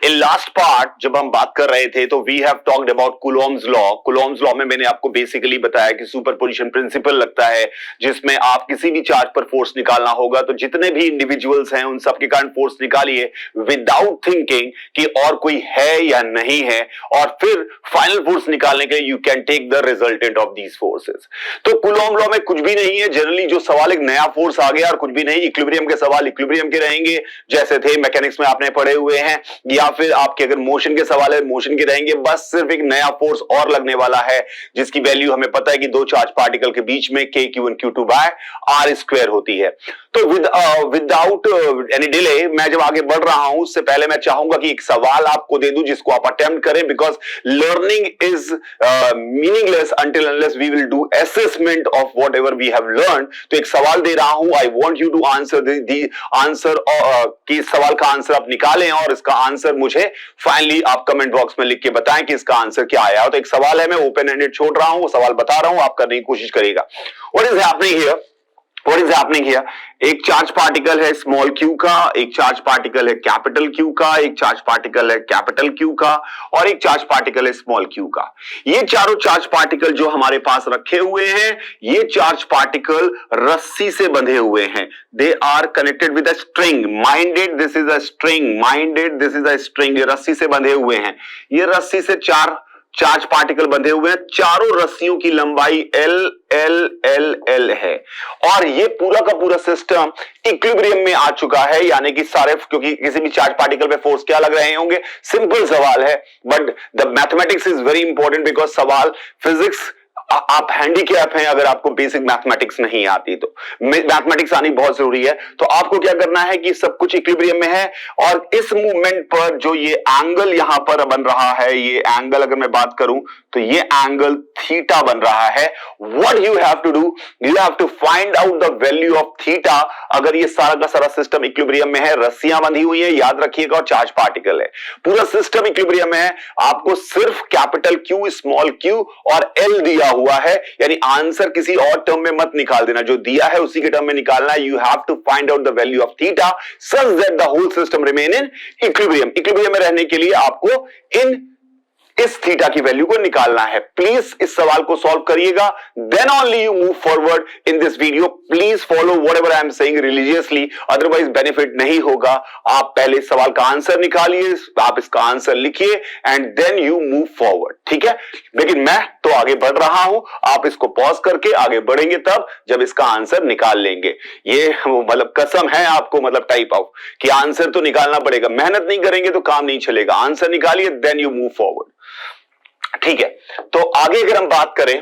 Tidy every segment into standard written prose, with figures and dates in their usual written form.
In last part जब हम बात कर रहे थे तो we have talked about Coulomb's law. Coulomb's law में मैंने आपको बेसिकली बताया कि सुपरपोजिशन प्रिंसिपल लगता है जिसमें आप किसी भी चार्ज पर फोर्स निकालना होगा तो जितने भी इंडिविजुअल्स हैं उन सबके कारण फोर्स निकालिए विदाउट थिंकिंग कि और कोई है या नहीं है, और फिर फाइनल फोर्स निकालने के लिए you can take the resultant of these forces. तो कूलॉम लॉ में कुछ भी नहीं है, जनरली जो सवाल एक नया फोर्स आ गया और कुछ भी नहीं, इक्विलिब्रियम के सवाल इक्विलिब्रियम के रहेंगे जैसे थे मैकेनिक्स में आपने पढ़े हुए हैं, या फिर आपके अगर मोशन के सवाल है मोशन के रहेंगे, बस सिर्फ एक नया फोर्स और लगने वाला है जिसकी वैल्यू हमें पता है कि दो चार्ज पार्टिकल के बीच में k q1 q2 bye r square होती है। तो विदाउट एनी डिले मैं जब आगे बढ़ रहा हूं उससे पहले मैं चाहूंगा कि एक सवाल आपको दे दूं जिसको आप अटेम्प्ट करें, because learning is meaningless until unless we will do assessment of whatever we have learned. तो एक सवाल दे रहा हूं, I want you to answer the answer कि सवाल का आंसर आप निकालें और इसका आंसर मुझे फाइनली आप कमेंट बॉक्स में लिख के बताएं कि इसका आंसर क्या आया। तो एक सवाल है, मैं ओपन एंडेड छोड़ रहा हूं, वो सवाल बता रहा हूं, आप करने की कोशिश करिएगा। What is happening here? What is happening here? एक चार्ज पार्टिकल है स्मॉल q का, एक चार्ज पार्टिकल है कैपिटल Q का, एक चार्ज पार्टिकल है कैपिटल Q का और एक चार्ज पार्टिकल है स्मॉल q का। ये चारों चार्ज पार्टिकल जो हमारे पास रखे हुए हैं, ये चार्ज पार्टिकल रस्सी से बंधे हुए हैं। They are connected with a string, mind it this is a string, mind it this is a string. ये रस्सी से बंधे हुए हैं, ये रस्सी से चार चार्ज पार्टिकल बंधे हुए हैं, चारों रस्सियों की लंबाई L L L L है और ये पूरा का पूरा सिस्टम इक्विलिब्रियम में आ चुका है, यानी कि सारे, क्योंकि किसी भी चार्ज पार्टिकल पे फोर्स क्या लग रहे होंगे, सिंपल सवाल है, but the mathematics is very important because सवाल फिजिक्स आप हैंडीकैप हैं अगर आपको बेसिक मैथमेटिक्स नहीं आती, तो मैथमेटिक्स आनी बहुत जरूरी है। तो आपको क्या करना है कि सब कुछ इक्विलिब्रियम में है और इस मूवमेंट पर जो ये एंगल यहां पर बन रहा है, ये एंगल अगर मैं बात करूं तो ये एंगल थीटा बन रहा है। What you have to do, you have to find out the value of theta. अगर ये सारा का सारा सिस्टम इक्विलिब्रियम में है, रस्सियां बंधी हुई है याद रखिएगा, और चार्ज पार्टिकल है, पूरा सिस्टम इक्विलिब्रियम में है, आपको सिर्फ कैपिटल Q स्मॉल q और L दिया हुआ है, यानी आंसर किसी और टर्म में मत निकाल देना, जो दिया है उसी के टर्म में निकालना है। You have to find out the value of theta such that the whole system remain in equilibrium. Equilibrium में रहने के लिए आपको इस थीटा की वैल्यू को निकालना है। प्लीज इस सवाल को सॉल्व करिएगा, then only you move forward in this video. Please follow whatever I am saying religiously, otherwise benefit नहीं होगा। आप पहले इस सवाल का आंसर निकालिए, आप इसका आंसर लिखिए and then you move forward, ठीक है। लेकिन मैं तो आगे बढ़ रहा हूं, आप इसको पॉज करके आगे बढ़ेंगे तब जब इसका आंसर निकाल लेंगे। ये मतलब कसम है आपको, मतलब टाइप आउट कि आंसर तो निकालना पड़ेगा, मेहनत नहीं करेंगे तो काम नहीं चलेगा। आंसर निकालिए देन यू मूव फॉरवर्ड, ठीक है। तो आगे अगर हम बात करें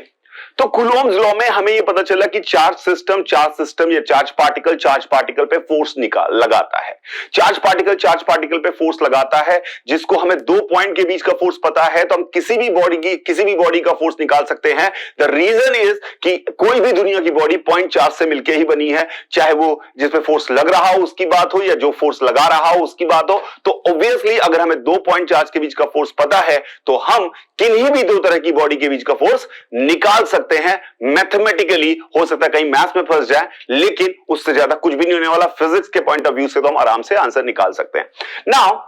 तो कूलॉम्स लॉ में हमें यह पता चला कि चार्ज सिस्टम या चार्ज पार्टिकल पे फोर्स लगाता है। चार्ज पार्टिकल पे फोर्स लगाता है, जिसको हमें दो पॉइंट के बीच का फोर्स पता है तो हम किसी भी बॉडी का फोर्स निकाल सकते हैं। द रीजन इज कि कोई भी दुनिया की बॉडी पॉइंट चार्ज से मिलकर ही बनी है, चाहे वो जिसपे फोर्स लग रहा हो उसकी बात हो या जो फोर्स लगा रहा हो उसकी बात हो। तो ऑब्वियसली अगर हमें दो पॉइंट चार्ज के बीच का फोर्स पता है तो हम किन्हीं भी दो तरह की बॉडी के बीच का फोर्स निकाल सकते हैं। मैथमेटिकली हो सकता है कहीं मैथ्स में फंस जाए, लेकिन उससे ज्यादा कुछ भी नहीं होने वाला। फिजिक्स के पॉइंट ऑफ व्यू से तो हम आराम से आंसर निकाल सकते हैं। Now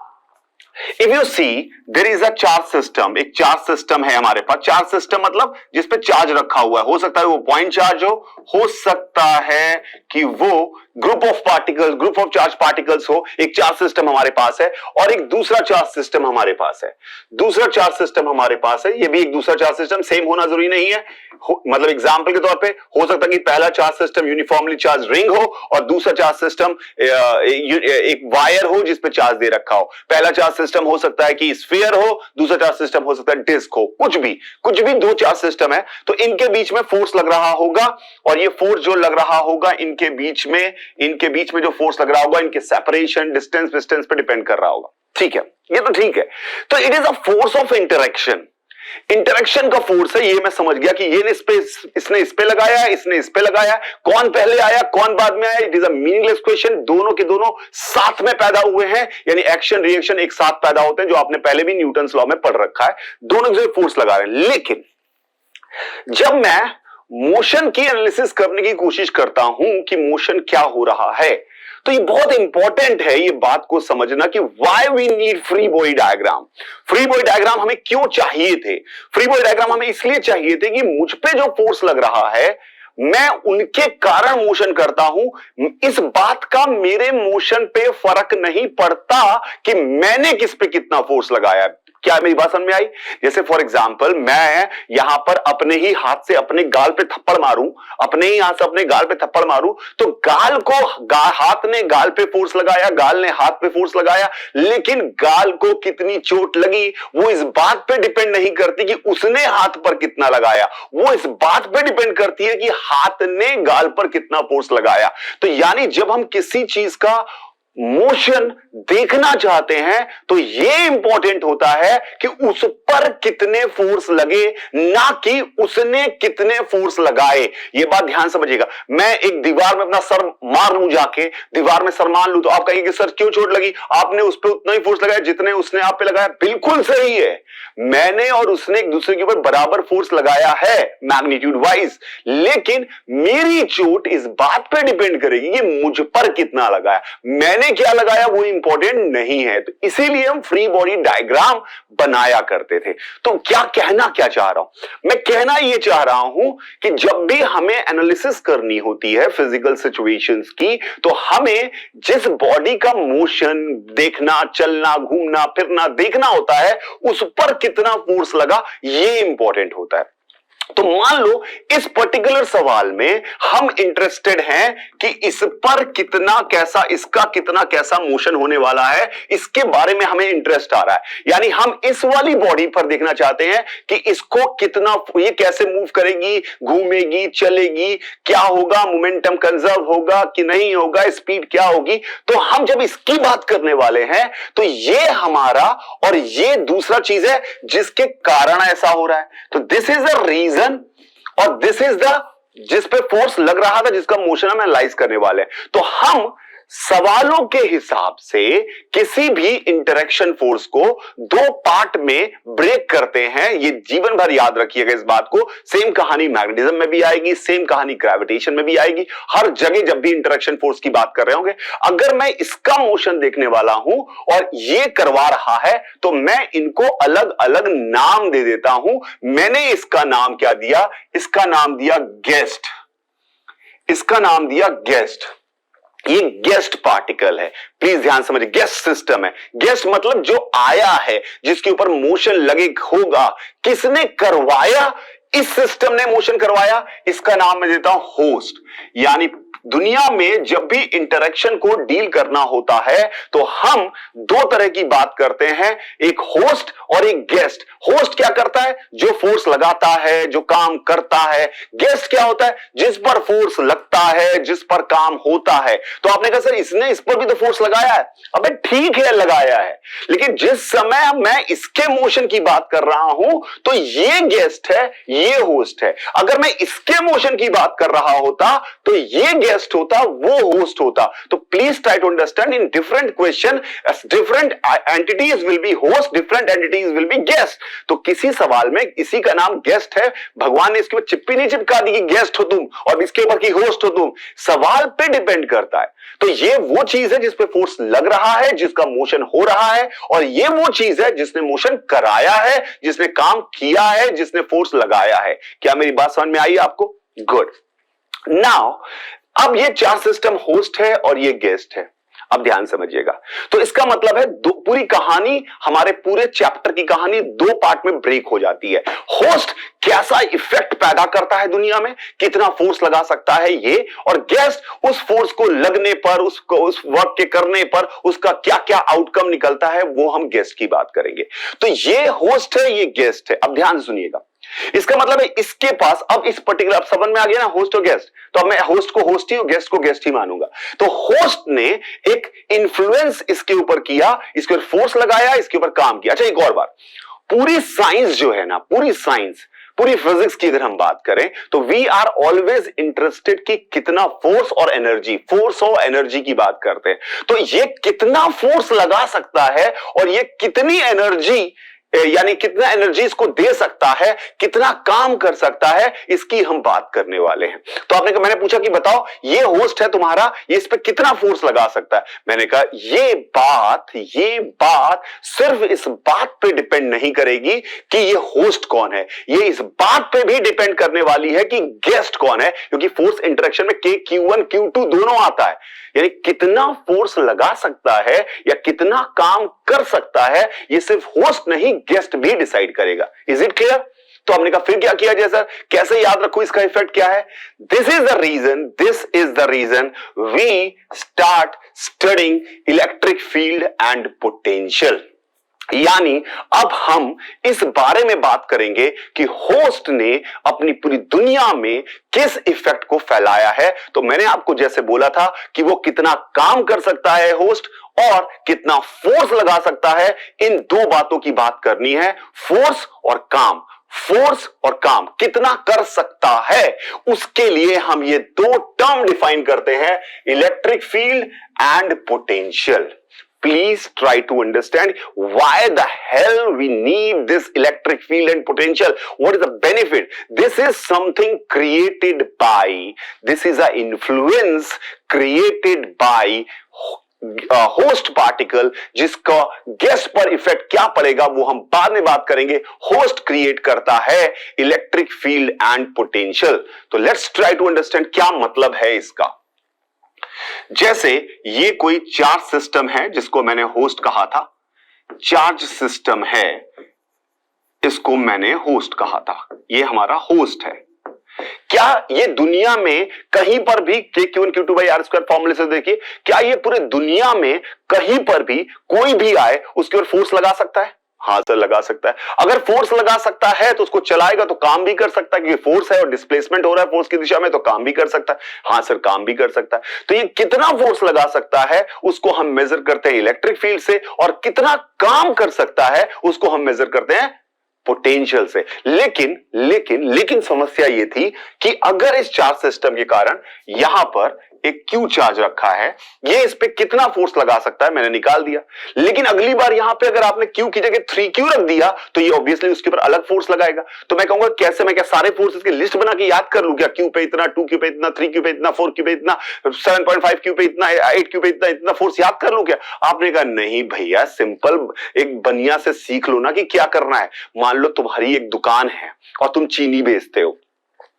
if you see there is a charge system, एक चार्ज सिस्टम है हमारे पास। चार्ज सिस्टम मतलब जिसपे चार्ज रखा हुआ है, हो सकता है वो पॉइंट चार्ज हो सकता है कि वो ग्रुप ऑफ चार्ज पार्टिकल्स हो। एक चार्ज सिस्टम हमारे पास है और एक दूसरा चार्ज सिस्टम हमारे पास है। दूसरा चार्ज सिस्टम हमारे पास है, ये भी एक दूसरा चार्ज सिस्टम, सेम होना जरूरी नहीं है। मतलब एग्जांपल के तौर पे हो सकता है कि पहला charge system uniformly charge ring हो और दूसरा चार्ज सिस्टम एक वायर हो जिसपे चार्ज दे रखा हो। पहला चार्ज सिस्टम हो सकता है कि स्फीयर हो, दूसरा चार्ज सिस्टम हो सकता है डिस्क हो, कुछ भी दो चार्ज सिस्टम है तो इनके बीच में फोर्स लग रहा होगा, और ये फोर्स जो लग रहा होगा इनके बीच में जो फोर्स लग रहा होगा, इनके सेपरेशन डिस्टेंस पे डिपेंड कर रहा होगा, ठीक है। ये तो ठीक है। तो it is a force of interaction का फोर्स है। ये मैं समझ गया कि इसने इस पे लगाया, इसने इस पे लगाया, कौन पहले आया कौन बाद में आया, it is a meaningless question. दोनों के दोनों साथ में पैदा हुए हैं, यानी एक्शन रिएक्शन एक साथ पैदा होते हैं, जो आपने पहले भी न्यूटन्स लॉ में पढ़ रखा है। दोनों जो फोर्स लगा रहे हैं, लेकिन जब मैं मोशन की एनालिसिस करने की कोशिश करता हूं कि मोशन क्या हो रहा है, तो ये बहुत इंपॉर्टेंट है ये बात को समझना कि why we need free body diagram. Free body diagram हमें क्यों चाहिए थे? फ्री बॉडी डायग्राम हमें इसलिए चाहिए थे कि मुझ पे जो फोर्स लग रहा है मैं उनके कारण मोशन करता हूं, इस बात का मेरे मोशन पे फर्क नहीं पड़ता कि मैंने किस पे कितना फोर्स लगाया। क्या मेरी बात समझ में आई? जैसे फॉर एग्जाम्पल मैं यहां पर अपने ही हाथ से अपने गाल पे थप्पड़ मारूं, अपने ही हाथ से अपने गाल पे थप्पड़ मारूं, तो गाल को हाथ ने गाल पे फोर्स लगाया, गाल ने हाथ पे फोर्स लगाया, लेकिन गाल को कितनी चोट लगी वो इस बात पे डिपेंड नहीं करती कि उसने हाथ पर कितना लगाया, वो इस बात पे डिपेंड करती है कि हाथ ने गाल पर कितना फोर्स लगाया। तो यानी जब हम किसी चीज का मोशन देखना चाहते हैं तो यह इंपॉर्टेंट होता है कि उस पर कितने फोर्स लगे, ना कि उसने कितने फोर्स लगाए। यह बात ध्यान समझिएगा। मैं एक दीवार में अपना सर मार लूं, जाके दीवार में सर मार लूं, तो आप कहेंगे सर क्यों चोट लगी? आपने उस पर उतना ही फोर्स लगाया जितने उसने आप पे लगाया। बिल्कुल सही है, मैंने और उसने एक दूसरे के ऊपर बराबर फोर्स लगाया है मैग्नीट्यूड वाइज, लेकिन मेरी चोट इस बात पर डिपेंड करेगी कि मुझ पर कितना लगाया, मैंने क्या लगाया वो इंपॉर्टेंट नहीं है। तो इसीलिए हम फ्री बॉडी डायग्राम बनाया करते थे। तो क्या चाह रहा हूं मैं? कहना यह चाह रहा हूं कि जब भी हमें एनालिसिस करनी होती है फिजिकल सिचुएशंस की, तो हमें जिस बॉडी का मोशन देखना, चलना, घूमना फिरना देखना होता है, उस पर कितना फोर्स लगा ये इंपॉर्टेंट होता है। तो मान लो इस पर्टिकुलर सवाल में हम इंटरेस्टेड हैं कि इस पर कितना कैसा, इसका कितना कैसा मोशन होने वाला है, इसके बारे में हमें इंटरेस्ट आ रहा है। यानी हम इस वाली बॉडी पर देखना चाहते हैं कि इसको कितना, ये कैसे मूव करेगी, घूमेगी, चलेगी, क्या होगा, मोमेंटम कंजर्व होगा कि नहीं होगा, स्पीड क्या होगी। तो हम जब इसकी बात करने वाले हैं तो ये हमारा, और ये दूसरा चीज है जिसके कारण ऐसा हो रहा है। तो दिस इज द रीजन और दिस इज द जिस पे फोर्स लग रहा था, जिसका मोशन हम एनालाइज करने वाले हैं। तो हम सवालों के हिसाब से किसी भी इंटरेक्शन फोर्स को दो पार्ट में ब्रेक करते हैं। ये जीवन भर याद रखिएगा इस बात को। सेम कहानी मैग्नेटिज्म में भी आएगी, सेम कहानी ग्रेविटेशन में भी आएगी। हर जगह जब भी इंटरेक्शन फोर्स की बात कर रहे होंगे, अगर मैं इसका मोशन देखने वाला हूं और ये करवा रहा है, तो मैं इनको अलग अलग नाम दे देता हूं। मैंने इसका नाम क्या दिया? इसका नाम दिया गेस्ट, इसका नाम दिया गेस्ट। ये गेस्ट पार्टिकल है, प्लीज ध्यान समझिए। गेस्ट सिस्टम है। गेस्ट मतलब जो आया है, जिसके ऊपर मोशन लगे होगा। किसने करवाया? इस सिस्टम ने मोशन करवाया। इसका नाम मैं देता हूं होस्ट। यानी दुनिया में जब भी इंटरेक्शन को डील करना होता है तो हम दो तरह की बात करते हैं, एक होस्ट और एक गेस्ट। होस्ट क्या करता है? जो फोर्स लगाता है, जो काम करता है। गेस्ट क्या होता है? जिस पर फोर्स लगता है, जिस पर काम होता है। तो आपने कहा सर इसने इस पर भी तो फोर्स लगाया है। अबे ठीक है, लगाया है, लेकिन जिस समय मैं इसके मोशन की बात कर रहा हूं तो ये गेस्ट है, ये होस्ट है। अगर मैं इसके मोशन की बात कर रहा होता तो ये गेस्ट होता, वो होस्ट होता। तो please try to understand, in different question different entities will be host, different entities will be guest. तो किसी सवाल में इसी का नाम गेस्ट है, भगवान ने इसके ऊपर चिप्पी नहीं चिपका दी कि गेस्ट हो तुम और इसके ऊपर की होस्ट हो तुम। सवाल पे डिपेंड करता है। तो ये वो चीज है जिस पे फोर्स लग रहा है, जिसका मोशन हो रहा है, और ये वो चीज है जिसने मोशन कराया है, जिसने काम किया है, जिसने फोर्स लगाया है। क्या मेरी बात समझ में आई आपको? गुड। नाउ अब ये चार सिस्टम होस्ट है और ये गेस्ट है। अब ध्यान समझिएगा। तो इसका मतलब है पूरी कहानी, हमारे पूरे चैप्टर की कहानी दो पार्ट में ब्रेक हो जाती है। होस्ट कैसा इफेक्ट पैदा करता है दुनिया में, कितना फोर्स लगा सकता है ये, और गेस्ट उस फोर्स को लगने पर, उसको उस वर्क के करने पर उसका क्या क्या आउटकम निकलता है, वो हम गेस्ट की बात करेंगे। तो ये होस्ट है, ये गेस्ट है। अब ध्यान सुनिएगा। इसका मतलब है इसके पास, अब इस पर्टिकुलर समझ में आ गया ना होस्ट और गेस्ट, तो अब मैं होस्ट को होस्ट ही और गेस्ट को गेस्ट ही मानूंगा। तो होस्ट ने एक इन्फ्लुएंस इसके ऊपर किया, इसके ऊपर फोर्स लगाया, इसके ऊपर काम किया। अच्छा एक और बात, पूरी साइंस जो है ना, पूरी साइंस, पूरी फिजिक्स की अगर हम बात करें तो वी आर ऑलवेज इंटरेस्टेड कि कितना फोर्स और एनर्जी, फोर्स और एनर्जी की बात करते हैं। तो ये कितना फोर्स लगा सकता है और ये कितनी एनर्जी यानी कितना एनर्जी इसको दे सकता है, कितना काम कर सकता है, इसकी हम बात करने वाले हैं। तो मैंने पूछा कि बताओ ये होस्ट है तुम्हारा, ये इस पे कितना फोर्स लगा सकता है। मैंने कहा ये बात सिर्फ इस बात पे डिपेंड नहीं करेगी कि ये होस्ट कौन है, ये इस बात पे भी डिपेंड करने वाली है कि गेस्ट कौन है, क्योंकि फोर्स इंटरेक्शन में K Q1 Q2 दोनों आता है। यानी कितना फोर्स लगा सकता है या कितना काम कर सकता है, ये सिर्फ होस्ट नहीं गेस्ट भी डिसाइड करेगा। Is it clear? तो हमने कहा फिर क्या किया जाए सर, कैसे याद रखो इसका इफेक्ट क्या है? This is the reason we start studying electric field and potential. यानी अब हम इस बारे में बात करेंगे कि होस्ट ने अपनी पूरी दुनिया में किस इफेक्ट को फैलाया है। तो मैंने आपको जैसे बोला था कि वो कितना काम कर सकता है होस्ट और कितना फोर्स लगा सकता है, इन दो बातों की बात करनी है, फोर्स और काम। फोर्स और काम कितना कर सकता है, उसके लिए हम ये दो टर्म डिफाइन करते हैं, electric field and potential. Please try to understand why the hell we need this electric field and potential. What is the benefit? This is something created by, this is an influence created by host particle, जिसका guest पर effect क्या पड़ेगा वो हम बाद में बात करेंगे। होस्ट क्रिएट करता है इलेक्ट्रिक फील्ड एंड पोटेंशियल। तो लेट्स ट्राई टू अंडरस्टैंड क्या मतलब है इसका। जैसे ये कोई चार्ज सिस्टम है जिसको मैंने होस्ट कहा था, चार्ज सिस्टम है, इसको मैंने होस्ट कहा था, ये हमारा होस्ट है। क्या ये दुनिया में कहीं पर भी Q1 Q2 by R square फॉर्मूले से देखिए, क्या ये पूरे दुनिया में कहीं पर भी कोई भी आए उसके ऊपर फोर्स लगा सकता है? हाँ सर लगा सकता है। अगर फोर्स लगा सकता है तो उसको चलाएगा तो काम भी कर सकता है, क्योंकि फोर्स है और डिस्प्लेसमेंट हो रहा है फोर्स की दिशा में, तो काम भी कर सकता है। हाँ सर काम भी कर सकता है। तो ये कितना फोर्स लगा सकता है उसको हम मेजर करते हैं इलेक्ट्रिक फील्ड से, और कितना काम कर सकता है उसको हम मेजर करते हैं पोटेंशियल से। लेकिन समस्या ये थी कि अगर इस चार्ज सिस्टम के कारण यहां पर एक Q चार्ज रखा है, ये इस पे कितना फोर्स लगा सकता है मैंने निकाल दिया। लेकिन अगली बार यहां पे अगर आपने Q की जगह 3Q रख दिया तो ये ऑब्वियसली उसके ऊपर अलग फोर्स लगाएगा। तो मैं कहूंगा कैसे, मैं क्या सारे फोर्सेस की लिस्ट बना के याद कर लूं क्या? Q पे इतना, 2Q पे इतना, 3Q पे इतना, 4Q पे इतना, 7.5Q पे इतना, 8Q पे इतना फोर्स याद कर लूं क्या? आपने कहा नहीं भैया, सिंपल एक बनिया से सीख लो ना कि क्या करना है। मान लो तुम्हारी एक दुकान है और तुम चीनी बेचते हो,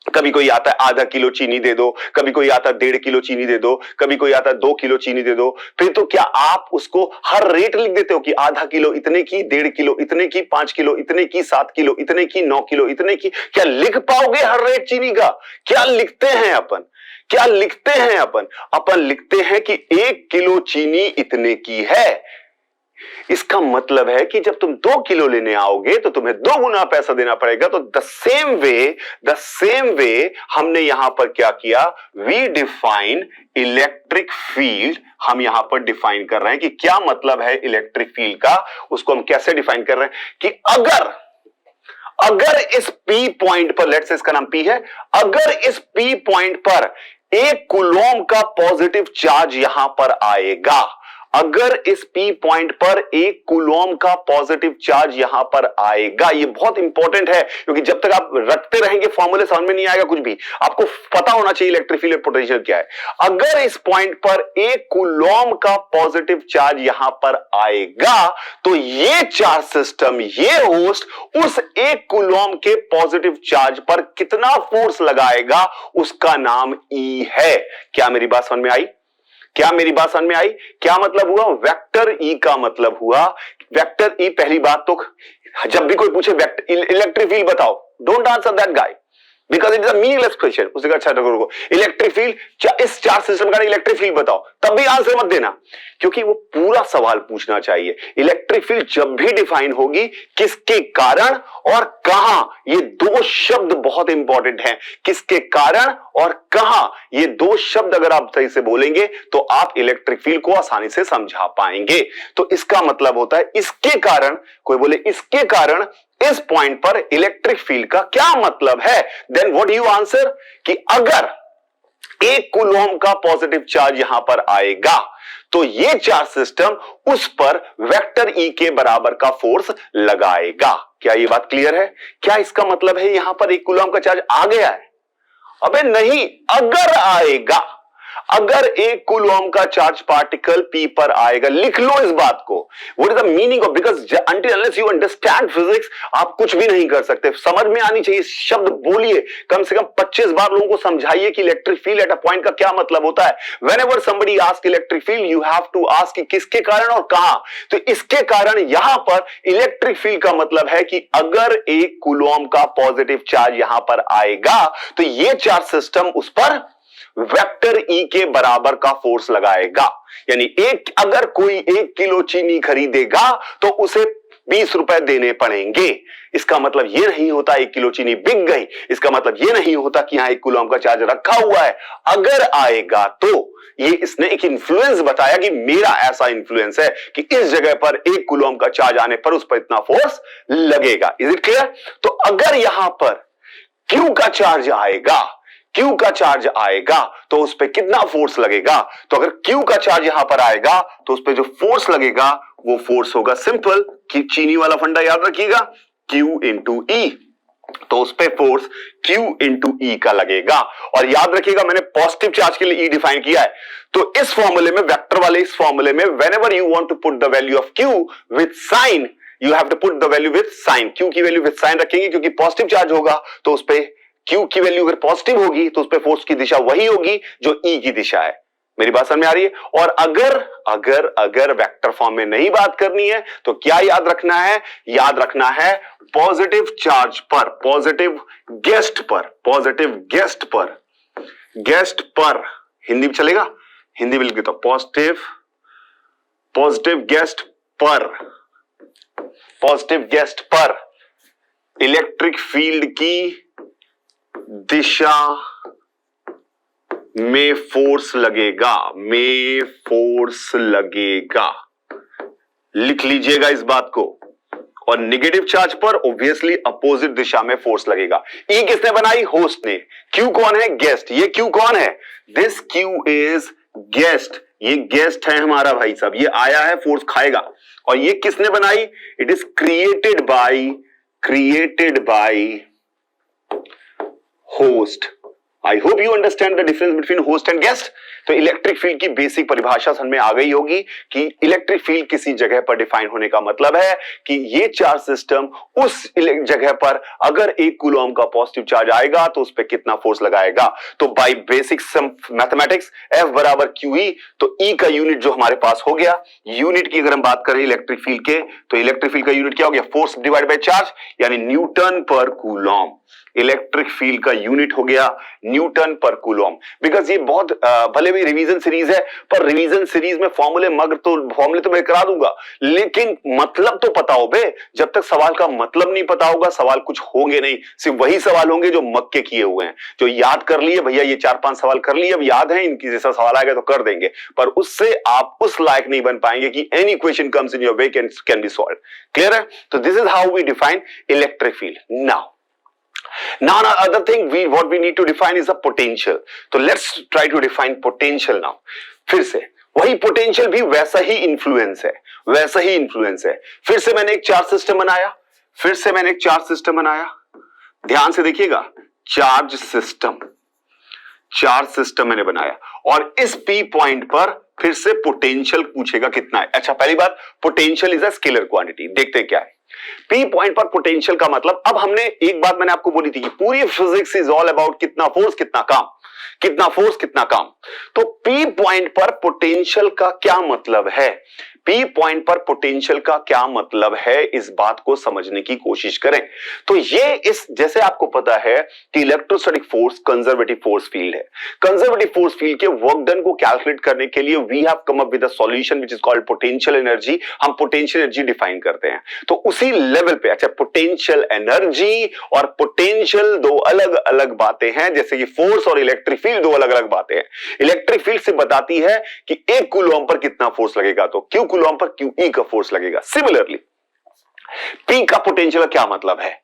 कभी कोई आता है आधा किलो चीनी दे दो, कभी कोई आता है 1.5 किलो चीनी दे दो, कभी कोई आता है 2 किलो चीनी दे दो। फिर तो क्या आप उसको हर रेट लिख देते हो कि आधा किलो इतने की, 1.5 किलो इतने की, 5 किलो इतने की, 7 किलो इतने की, 9 किलो इतने की? क्या लिख पाओगे हर रेट चीनी का? क्या लिखते हैं अपन? क्या लिखते हैं अपन? अपन लिखते हैं कि 1 किलो चीनी इतने की है। इसका मतलब है कि जब तुम 2 किलो लेने आओगे तो तुम्हें 2 गुना पैसा देना पड़ेगा। तो द सेम वे हमने यहां पर क्या किया, वी डिफाइन इलेक्ट्रिक फील्ड। हम यहां पर डिफाइन कर रहे हैं कि क्या मतलब है इलेक्ट्रिक फील्ड का। उसको हम कैसे डिफाइन कर रहे हैं कि अगर इस P पॉइंट पर, लेट्स से इसका नाम P है, अगर इस P पॉइंट पर 1 कूलॉम का पॉजिटिव चार्ज यहां पर आएगा, अगर इस P पॉइंट पर 1 कूलॉम का पॉजिटिव चार्ज यहां पर आएगा, ये बहुत इंपॉर्टेंट है क्योंकि जब तक आप रटते रहेंगे फॉर्मूले समझ में नहीं आएगा कुछ भी। आपको पता होना चाहिए इलेक्ट्रिक फील्ड पोटेंशियल क्या है। अगर इस पॉइंट पर 1 कूलॉम का पॉजिटिव चार्ज यहां पर आएगा तो ये चार्ज सिस्टम, ये होस्ट उस 1 कूलॉम के पॉजिटिव चार्ज पर कितना फोर्स लगाएगा, उसका नाम E है। क्या मेरी बात समझ में आई? क्या मेरी बात समझ में आई? क्या मतलब हुआ? वेक्टर E का मतलब हुआ, वेक्टर E, पहली बात तो जब भी कोई पूछे वेक्टर इलेक्ट्रिक फील्ड बताओ, don't answer that guy because it is a meaningless question. उसका अच्छा रुको, इलेक्ट्रिक फील्ड, इस चार्ज सिस्टम का इलेक्ट्रिक फील्ड बताओ, तब भी आंसर मत देना क्योंकि वो पूरा सवाल पूछना चाहिए। इलेक्ट्रिक फील्ड जब भी डिफाइन होगी, किसके कारण और कहां, ये 2 शब्द बहुत इंपॉर्टेंट हैं। किसके कारण और कहां, ये 2 शब्द अगर आप सही से बोलेंगे तो आप इलेक्ट्रिक फील्ड को आसानी से समझा पाएंगे। तो इसका मतलब होता है इसके कारण, कोई बोले इसके कारण इस पॉइंट पर इलेक्ट्रिक फील्ड का क्या मतलब है, देन व्हाट यू आंसर कि अगर 1 कूलॉम का पॉजिटिव चार्ज यहां पर आएगा तो ये चार्ज सिस्टम उस पर वेक्टर ई के बराबर का फोर्स लगाएगा। क्या ये बात क्लियर है? क्या इसका मतलब है यहां पर 1 कूलम का चार्ज आ गया है? अबे नहीं, अगर आएगा, अगर 1 कूलम का चार्ज पार्टिकल P पर आएगा, लिख लो इस बात को। What is the meaning of, because until unless you understand physics आप कुछ भी नहीं कर सकते। समझ में आनी चाहिए, शब्द बोलिए, कम से कम 25 बार लोगों को समझाइए कि electric field at a point का क्या मतलब होता है। Whenever somebody ask electric field you have to ask कि किसके कारण और कहां। तो इसके कारण यहां पर इलेक्ट्रिक फील्ड का मतलब है कि अगर 1 कूलम का पॉजिटिव चार्ज यहां पर आएगा तो यह चार्ज सिस्टम उस पर वेक्टर ई के बराबर का फोर्स लगाएगा। यानी अगर कोई 1 किलो चीनी खरीदेगा तो उसे 20 रुपए देने पड़ेंगे। इसका मतलब यह नहीं होता 1 किलो चीनी बिक गई, इसका मतलब यह नहीं होता कि यहां 1 कूलम का चार्ज रखा हुआ है। अगर आएगा तो ये इसने एक इन्फ्लुएंस बताया कि मेरा ऐसा इन्फ्लुएंस है कि इस जगह पर 1 कूलम का चार्ज आने पर उस पर इतना फोर्स लगेगा। Is it clear? तो अगर यहां पर Q का चार्ज आएगा, Q का चार्ज आएगा तो उस पर कितना फोर्स लगेगा? तो अगर Q का चार्ज यहां पर आएगा तो उस पर जो फोर्स लगेगा वो फोर्स होगा सिंपल, कि चीनी वाला फंडा याद रखिएगा, Q इंटू ई। तो उस पर फोर्स Q इंटू ई का लगेगा। और याद रखिएगा मैंने पॉजिटिव चार्ज के लिए E डिफाइन किया है। तो इस फॉर्मूले में, वेक्टर वाले इस फॉर्मूले में, whenever you want to put the value of Q with sign, you have to put the value with sign. Q की वैल्यू विद साइन रखेंगे क्योंकि पॉजिटिव चार्ज होगा तो उस पर Q की वैल्यू अगर पॉजिटिव होगी तो उस पर फोर्स की दिशा वही होगी जो E की दिशा है। मेरी बात समझ में आ रही है? और अगर वेक्टर फॉर्म में नहीं बात करनी है तो क्या याद रखना है? याद रखना है पॉजिटिव चार्ज पर, पॉजिटिव गेस्ट पर, हिंदी में चलेगा? हिंदी में लिख देता हूं, पॉजिटिव गेस्ट पर इलेक्ट्रिक फील्ड की दिशा में फोर्स लगेगा, लिख लीजिएगा इस बात को। और नेगेटिव चार्ज पर ऑब्वियसली अपोजिट दिशा में फोर्स लगेगा। ई किसने बनाई? होस्ट ने। क्यू कौन है? गेस्ट। ये क्यू कौन है? This Q is guest. ये गेस्ट है हमारा भाई साहब, ये आया है, फोर्स खाएगा। और ये किसने बनाई? It is created by host. I hope you understand the difference between host and guest. तो इलेक्ट्रिक फील्ड की बेसिक परिभाषा समझ में आ गई होगी कि इलेक्ट्रिक फील्ड किसी जगह पर डिफाइन होने का मतलब है कि ये चार्ज सिस्टम उस जगह पर अगर 1 कूलम का पॉजिटिव चार्ज आएगा तो उस पर कितना फोर्स लगाएगा। तो बाय बेसिक मैथमेटिक्स F बराबर QE, तो E का यूनिट जो हमारे पास हो गया, यूनिट की अगर हम बात करें इलेक्ट्रिक फील्ड के, तो इलेक्ट्रिक फील्ड का यूनिट क्या हो गया? फोर्स डिवाइड बाय चार्ज, यानी न्यूटन पर कूलम। इलेक्ट्रिक फील्ड का यूनिट हो गया न्यूटन पर कूलम। बिकॉज ये बहुत भले भी रिवीजन सीरीज है, पर रिवीजन सीरीज में फॉर्मूले तो मैं करा दूंगा, लेकिन मतलब तो पता हो बे। जब तक सवाल का मतलब नहीं पता होगा सवाल कुछ होंगे नहीं, सिर्फ वही सवाल होंगे जो मक्के किए हुए हैं, जो याद कर लिए भैया, ये 4-5 सवाल कर लिए, अब याद है, इनकी जैसा सवाल आएगा तो कर देंगे, पर उससे आप उस लायक नहीं बन पाएंगे कि any question comes in your way can be solve. Clear है? तो this is how we define electric field. Now other thing what we need to define is the potential. So let's try to define potential now. फिर से वही potential भी वैसा ही influence है, फिर से मैंने एक चार्ज सिस्टम बनाया, ध्यान से देखिएगा, चार्ज सिस्टम मैंने बनाया और इस P पॉइंट पर फिर से पोटेंशियल पूछेगा कितना है। अच्छा, पहली बात, potential is a scalar quantity. देखते हैं क्या है P पॉइंट पर पोटेंशियल का मतलब। अब हमने एक बात मैंने आपको बोली थी कि पूरी फिजिक्स इज ऑल अबाउट कितना फोर्स कितना काम। तो P पॉइंट पर पोटेंशियल का क्या मतलब है? P पॉइंट पर पोटेंशियल का क्या मतलब है, इस बात को समझने की कोशिश करें। तो ये इस जैसे आपको पता है कि electrostatic force conservative force field है। कंजर्वेटिव फोर्स फील्ड के वर्क डन को कैलकुलेट करने के लिए we have come up with a solution which is called potential energy. हम पोटेंशियल एनर्जी डिफाइन करते हैं। तो उसी लेवल पे, अच्छा, पोटेंशियल एनर्जी और पोटेंशियल दो अलग अलग बातें हैं, जैसे कि फोर्स और इलेक्ट्रिक फील्ड दो अलग अलग बातें हैं। इलेक्ट्रिक फील्ड से बताती है कि 1 कूलम पर कितना फोर्स लगेगा, तो Q कूलम पर QE का फोर्स लगेगा। सिमिलरली P का पोटेंशियल क्या मतलब है?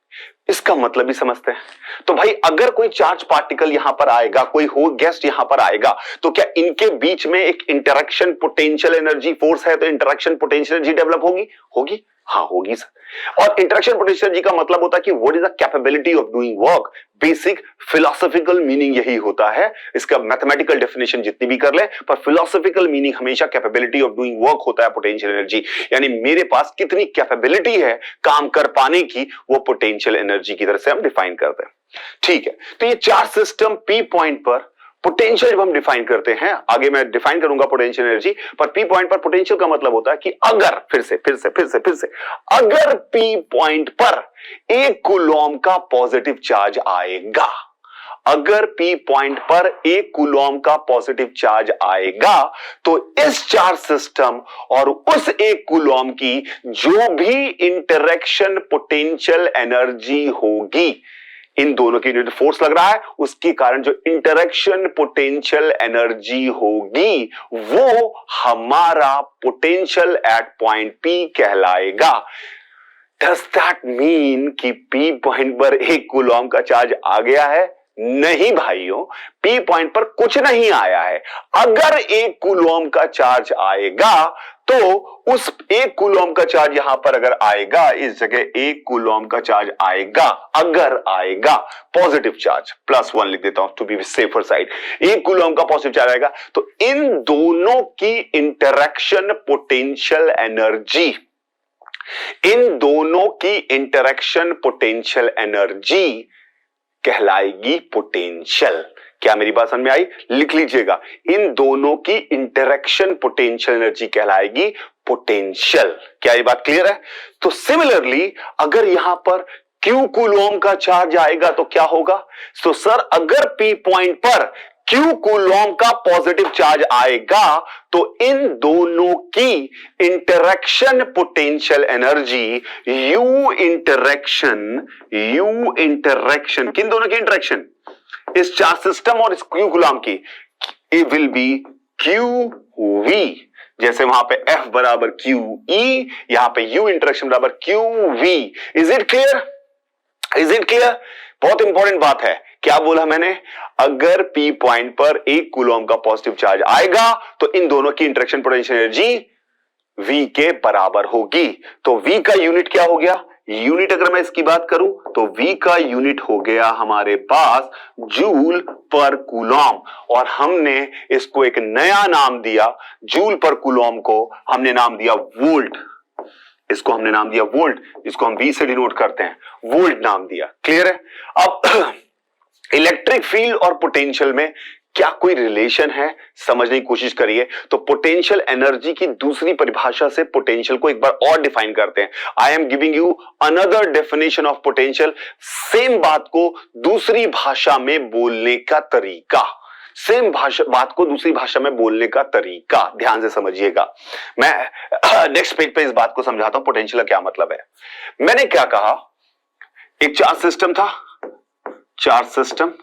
इसका मतलब भी समझते हैं। तो भाई अगर कोई चार्ज पार्टिकल यहां पर आएगा, कोई हो गेस्ट यहां पर आएगा, तो क्या इनके बीच में एक इंटरेक्शन पोटेंशियल एनर्जी फोर्स है, तो इंटरेक्शन पोटेंशियल एनर्जी डेवलप होगी? होगी, हाँ होगी सर। और इंटरेक्शन पोटेंशियल एनर्जी का मतलब होता है कि what is the capability of doing work. Basic philosophical meaning यही होता है। इसका मैथमेटिकल डेफिनेशन जितनी भी कर ले, पर फिलोसॉफिकल मीनिंग हमेशा कैपेबिलिटी ऑफ डूइंग वर्क होता है पोटेंशियल एनर्जी। यानी मेरे पास कितनी कैपेबिलिटी है काम कर पाने की, वो पोटेंशियल एनर्जी की तरह से हम डिफाइन करते हैं। ठीक है, तो ये चार्ज सिस्टम पी पॉइंट पर पोटेंशियल जब हम डिफाइन करते हैं, आगे मैं डिफाइन करूंगा पोटेंशियल एनर्जी, पर पी पॉइंट पर पोटेंशियल का मतलब होता है कि अगर फिर से अगर पी पॉइंट पर एक कूलॉम का पॉजिटिव चार्ज आएगा, अगर पी पॉइंट पर एक कूलॉम का पॉजिटिव चार्ज आएगा, तो इस चार्ज सिस्टम और उस एक कूलॉम की जो भी इंटरेक्शन पोटेंशियल एनर्जी होगी, इन दोनों की जो फोर्स लग रहा है उसके कारण जो इंटरेक्शन पोटेंशियल एनर्जी होगी, वो हमारा पोटेंशियल एट पॉइंट पी कहलाएगा। डज दैट मीन कि पी पॉइंट पर एक कूलॉम का चार्ज आ गया है? नहीं भाइयों, पी पॉइंट पर कुछ नहीं आया है। अगर एक कूलॉम का चार्ज आएगा, तो उस एक कूलॉम का चार्ज यहां पर अगर आएगा, इस जगह एक कूलॉम का चार्ज आएगा, अगर आएगा पॉजिटिव चार्ज, +1 लिख देता हूं टू बी सेफर साइड, एक कूलॉम का पॉजिटिव चार्ज आएगा, तो इन दोनों की इंटरेक्शन पोटेंशियल एनर्जी, इन दोनों की इंटरेक्शन पोटेंशियल एनर्जी कहलाएगी पोटेंशियल। क्या मेरी बात समझ में आई? लिख लीजिएगा, इन दोनों की इंटरेक्शन पोटेंशियल एनर्जी कहलाएगी पोटेंशियल। क्या ये बात क्लियर है? तो सिमिलरली अगर यहां पर Q कूलॉम का चार्ज आएगा तो क्या होगा? तो सर अगर P पॉइंट पर Q कूलॉम का पॉजिटिव चार्ज आएगा, तो इन दोनों की interaction potential energy U interaction, किन दोनों की इंटरेक्शन? इस चार्ज सिस्टम और इस Q कूलॉम की, it will be QV। जैसे वहां पे F बराबर QE, यहां पे U इंटरेक्शन बराबर QV। Is it clear? Is it clear? बहुत इंपॉर्टेंट बात है। क्या बोला मैंने? अगर P पॉइंट पर एक कूलॉम का पॉजिटिव चार्ज आएगा, तो इन दोनों की इंटरेक्शन पोटेंशियल एनर्जी V के बराबर होगी। तो V का यूनिट क्या हो गया? यूनिट अगर मैं इसकी बात करूं तो V का यूनिट हो गया हमारे पास जूल पर कूलॉम, और हमने इसको एक नया नाम दिया, जूल पर कूलॉम को हमने नाम दिया वोल्ट। इसको हमने नाम दिया वोल्ट, इसको हम V से डिनोट करते हैं, वोल्ट नाम दिया। क्लियर है? अब इलेक्ट्रिक फील्ड और पोटेंशियल में क्या कोई रिलेशन है, समझने की कोशिश करिए। तो पोटेंशियल एनर्जी की दूसरी परिभाषा से पोटेंशियल को एक बार और डिफाइन करते हैं। I am giving you another definition of potential. Same बात को दूसरी भाषा में बोलने का तरीका, सेम बात को दूसरी भाषा में बोलने का तरीका ध्यान से समझिएगा। मैं नेक्स्ट पेज पे इस बात को समझाता हूं पोटेंशियल का क्या मतलब है। मैंने क्या कहा? एक चार्ज सिस्टम था, चार्ज सिस्टम,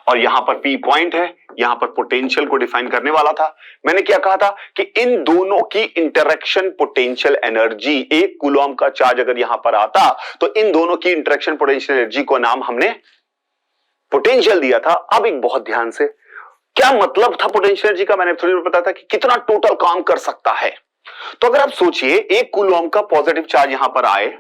और यहां पर P पॉइंट है, यहां पर पोटेंशियल को डिफाइन करने वाला था। मैंने क्या कहा था कि इन दोनों की इंटरेक्शन पोटेंशियल एनर्जी, एक कूलॉम का चार्ज अगर यहां पर आता, तो इन दोनों की इंटरेक्शन पोटेंशियल एनर्जी को नाम हमने पोटेंशियल दिया था। अब एक बहुत ध्यान से, क्या मतलब था पोटेंशियल एनर्जी का? मैंने थोड़ी देर बताया था कि कितना टोटल काम कर सकता है। तो अगर आप सोचिए, एक कूलॉम का पॉजिटिव चार्ज यहां पर आए,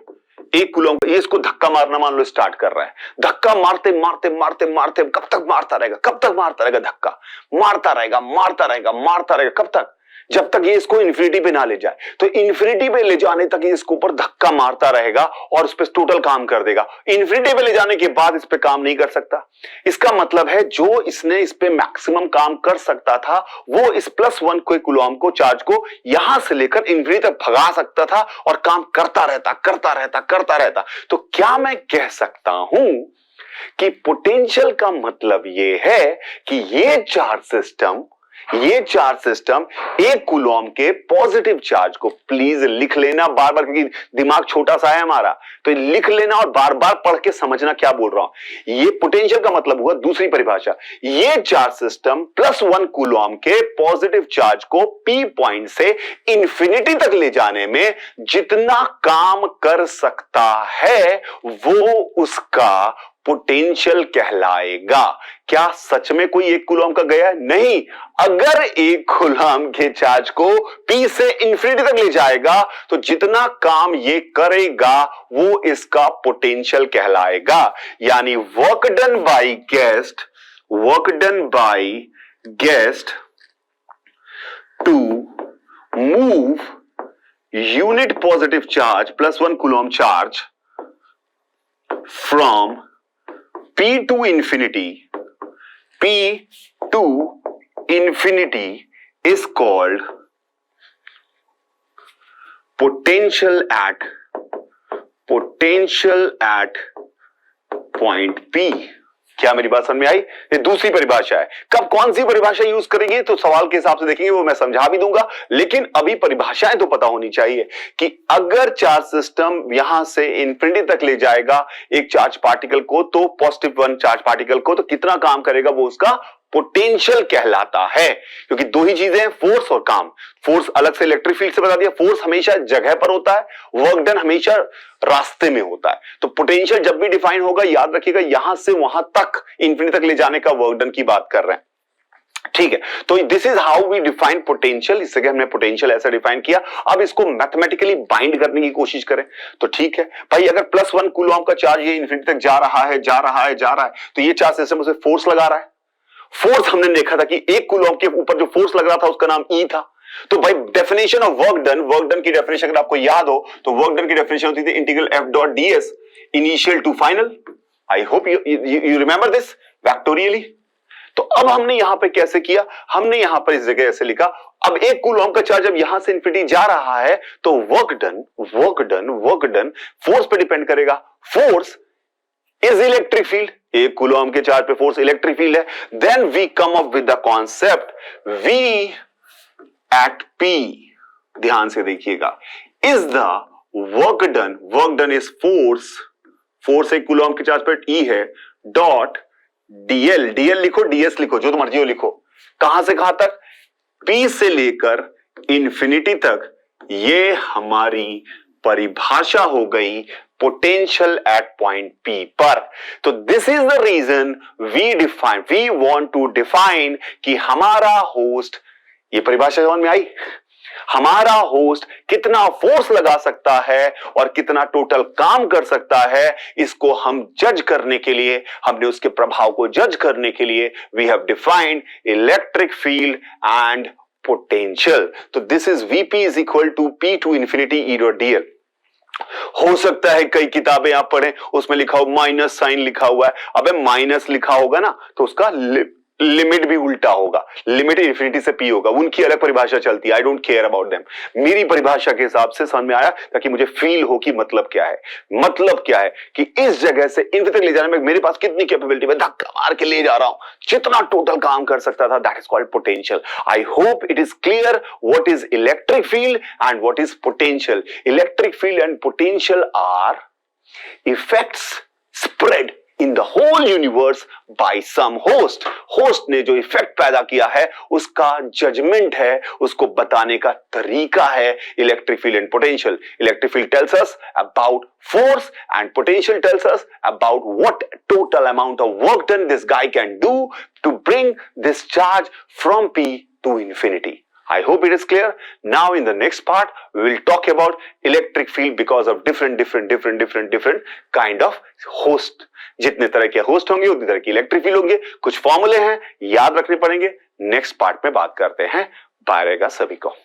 एक कूलॉम, ये इसको धक्का मारना मान लो स्टार्ट कर रहा है, धक्का मारते मारते मारते मारते कब तक मारता रहेगा? कब तक मारता रहेगा? धक्का मारता रहेगा, मारता रहेगा, मारता रहेगा, कब तक? जब तक ये इसको इन्फिनिटी पे ना ले जाए। तो इन्फिनिटी पे ले जाने तक ये इसके ऊपर धक्का मारता रहेगा और उस पर टोटल काम कर देगा। इन्फिनिटी पे ले जाने के बाद इस पे काम नहीं कर सकता। इसका मतलब है जो इसने इस पे मैक्सिमम काम कर सकता था, वो इस +1 को कूलॉम को चार्ज को यहां से लेकर इन्फिनिटी तक भगा सकता था और काम करता रहता। तो क्या मैं कह सकता हूं कि पोटेंशियल का मतलब यह है कि ये चार्ज सिस्टम ये चार्ज सिस्टम एक कूलॉम के पॉजिटिव चार्ज को, प्लीज लिख लेना बार बार, क्योंकि दिमाग छोटा सा है हमारा, तो लिख लेना और बार बार पढ़ के समझना क्या बोल रहा हूं। ये पोटेंशियल का मतलब हुआ, दूसरी परिभाषा, ये चार्ज सिस्टम +1 कूलॉम के पॉजिटिव चार्ज को P पॉइंट से इंफिनिटी तक ले जाने में जितना काम कर सकता है वो उसका पोटेंशियल कहलाएगा। क्या सच में कोई एक कूलॉम का गया? नहीं। अगर एक कूलॉम के चार्ज को P से इंफिनिटी तक ले जाएगा तो जितना काम ये करेगा वो इसका पोटेंशियल कहलाएगा। यानी work done by guest to move unit positive charge +1 coulomb charge from P to infinity is called potential at point P। क्या मेरी बात समझ में आई? ये दूसरी परिभाषा है। कब कौन सी परिभाषा यूज करेंगे तो सवाल के हिसाब से देखेंगे, वो मैं समझा भी दूंगा, लेकिन अभी परिभाषाएं तो पता होनी चाहिए कि अगर चार्ज सिस्टम यहां से इंफिनिटी तक ले जाएगा एक चार्ज पार्टिकल को, तो +1 चार्ज पार्टिकल को, तो कितना काम करेगा वो उसका पोटेंशियल कहलाता है। क्योंकि दो ही चीजें हैं, फोर्स और काम। फोर्स अलग से इलेक्ट्रिक फील्ड से बता दिया, फोर्स हमेशा जगह पर होता है, वर्क डन हमेशा रास्ते में होता है। तो पोटेंशियल जब भी डिफाइन होगा, याद रखिएगा यहां से वहां तक इंफिनिटी तक ले जाने का वर्क डन की बात कर रहे हैं। ठीक है, तो this is how we define potential. इससे हमने पोटेंशियल ऐसा डिफाइन किया। अब इसको मैथमेटिकली बाइंड करने की कोशिश करें तो ठीक है भाई, अगर +1 कूलॉम का चार्ज ये इंफिनिटी तक जा रहा है, तो ये चार्ज सिस्टम उसे फोर्स लगा रहा है। फोर्स हमने देखा था कि एक कूलॉम के ऊपर जो फोर्स लग रहा था उसका नाम E था। तो भाई डेफिनेशन ऑफ वर्क डन की डेफिनेशन अगर आपको याद हो तो वर्क डन की डेफिनेशन होती थी integral F.ds initial to final. I hope you remember this factorially. तो अब हमने यहां पे कैसे किया, हमने यहां पर इस जगह ऐसे लिखा, अब एक कूलॉम का चार्ज जब यहां से इंफिनिटी जा रहा है तो वर्क डन फोर्स पे डिपेंड करेगा। फोर्स इज इलेक्ट्रिक फील्ड, एक कूलॉम के चार्ज पे फोर्स इलेक्ट्रिक फील्ड है। Then we come up with the concept V at P, ध्यान से देखिएगा, is the work done is force एक कूलॉम के चार्ज पे E है, डॉट dl लिखो, ds लिखो, जो तो मर्जी हो लिखो, कहां से कहां तक, P से लेकर इंफिनिटी तक। ये हमारी परिभाषा हो गई पोटेंशियल एट पॉइंट P पर। तो this is the reason we want to define कि हमारा होस्ट, ये परिभाषा समझ में आई, हमारा होस्ट कितना फोर्स लगा सकता है और कितना टोटल काम कर सकता है, इसको हम जज करने के लिए, हमने उसके प्रभाव को जज करने के लिए we have defined electric field and potential. तो this is Vp is equal to P to infinity E.dl। हो सकता है कई किताबें आप पढ़ें उसमें लिखा हो माइनस साइन लिखा हुआ है, अबे माइनस लिखा होगा ना तो उसका लिमिट भी उल्टा होगा, लिमिट इंफिनिटी से P होगा, उनकी अलग परिभाषा चलती है। I don't care about them, मेरी परिभाषा के हिसाब से समझ में आया ताकि मुझे फील हो कि मतलब क्या है। मतलब क्या है कि इस जगह से इंफिनिटी तक ले जाने में मेरे पास कितनी कैपेबिलिटी, मैं धक्का मार के ले जा रहा हूं, जितना टोटल काम कर सकता था, that is called potential. I hope it is clear what is electric field and what is potential. Electric field and potential are effects spread in the whole universe by some host. Host ने जो effect पैदा किया है उसका judgement है, उसको बताने का तरीका है electric field and potential. Electric field tells us about force and potential tells us about what total amount of work done this guy can do to bring this charge from P to infinity. I hope it is clear. Now in the next part we will talk about electric field because of different kind of host. जितने तरह के host होंगे उतनी तरह की electric field होंगे, कुछ फॉर्मूले हैं याद रखने पड़ेंगे, नेक्स्ट पार्ट में बात करते हैं। बाय रहेगा सभी को।